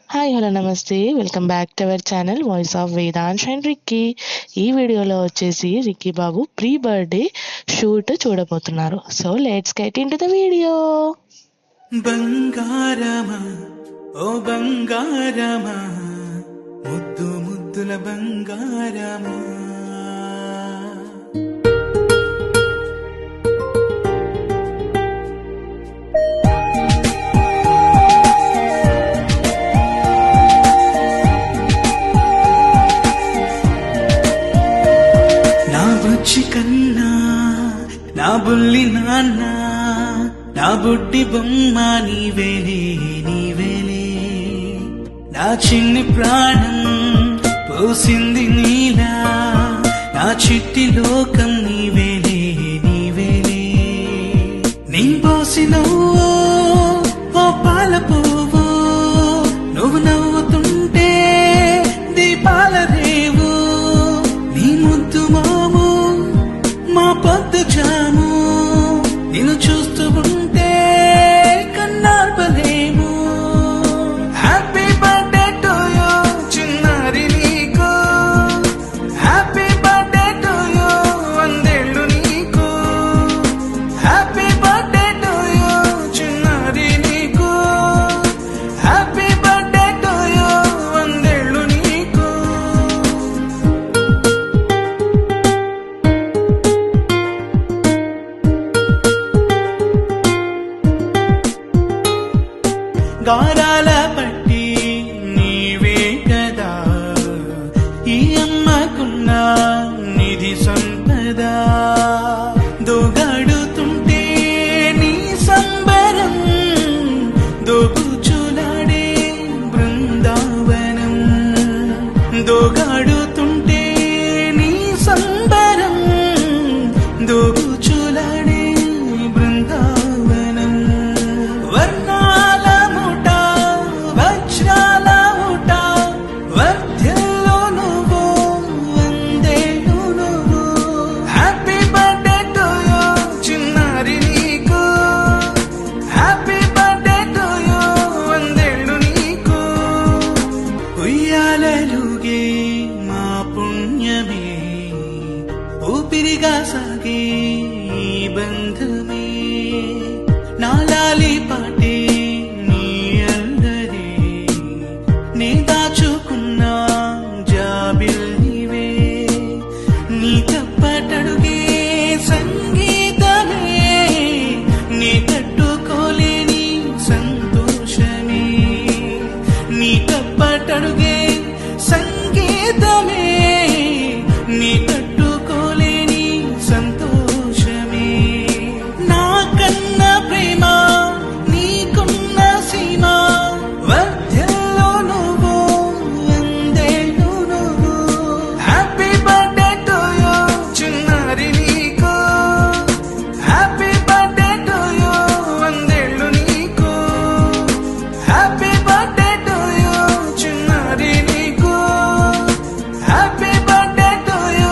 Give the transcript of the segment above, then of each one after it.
Hi hello నమస్తే welcome back to our channel voice of Vedansh and Ricky. ఈ వీడియోలో వచ్చేసి రిక్కీ బాబు ప్రీ బర్త్డే షూట్ చూడబోతున్నారు. So let's get into the video. బంగారమా ఓ బంగారమా ముద్దు ముద్దుల బంగారమా బుచ్చి కన్నా నా బుల్లి నాన్న నా బుడ్డి బొమ్మ నీవేలే నీవేలే నా చిన్ని ప్రాణం పోసింది నీలా నా చిట్టి లోకం నీవేలే నీవేలే నీ పోసినవో ఓ పాల పోవో నువ్వు నవ్వుతుంటే దీపాల రేవు నీ ముద్దు మాము మా పొద్దు జాము నిన్ను చూస్తూ ఉంటే కన్నార్పలేము. హ్యాపీ బర్త్డే టు యూ చిన్నారి నీకు, హ్యాపీ బర్త్డే టు యూ వందేళ్ళు నీకు, హ్యాపీ బర్త్డే టు యూ చిన్నారి నీకు, హ్యాపీ బర్త్డే టు యూ వందేళ్ళు నీకు. గారాల పట్టి నీవే కదా ఈ అమ్మకున్న నిధి సంపద, దోగాడుతుంటే నీ సంబరం దోగుచులాడే బృందావనం, దోగాడుతుంటే నీ సంబరం దోగుచులాడే బృందావనం. వర్ణాల ముఠ వజ్రాల ముఠ వర్ధ్యంలో నువ్వు వందేళ్ళు నువ్వు, హ్యాపీ బర్త్డే టు యూ చిన్నారి నీకు, హ్యాపీ బర్త్డే టు యూ వందేళ్ళు నీకు. ఉయ్యాలలుగే మా పుణ్యమే ఊపిరిగా సాగే ఈ బంధమే, నాలాలి పాటే నీ అల్లరే నే దాచుకున్న జాబిల్లివే, నీ తప్పటడుగే సంగీతమే నీ తట్టుకోలేని సంతోషమే, నీ తప్పటడుగే సంగీతమే నీ తట్టుకోలేని సంతోషమే. నా కన్న ప్రేమ నీకున్న సీమ వర్ధ్యంలో నువ్వు వందేళ్ళు నువ్వు, హ్యాపీ బర్త్డే టు యూ చిన్నారి నీకు, హ్యాపీ బర్త్డే టు యూ వందేళ్ళు నీకు, హ్యాపీ బర్త్డే టు యూ చిన్నారి నీకు, హ్యాపీ బర్త్డే టు యూ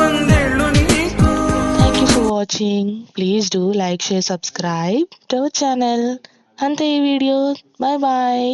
వందేళ్ళు నీకు. Thank you for watching. Please do like, share, subscribe to our channel. అంతే ఈ వీడియో. Bye bye.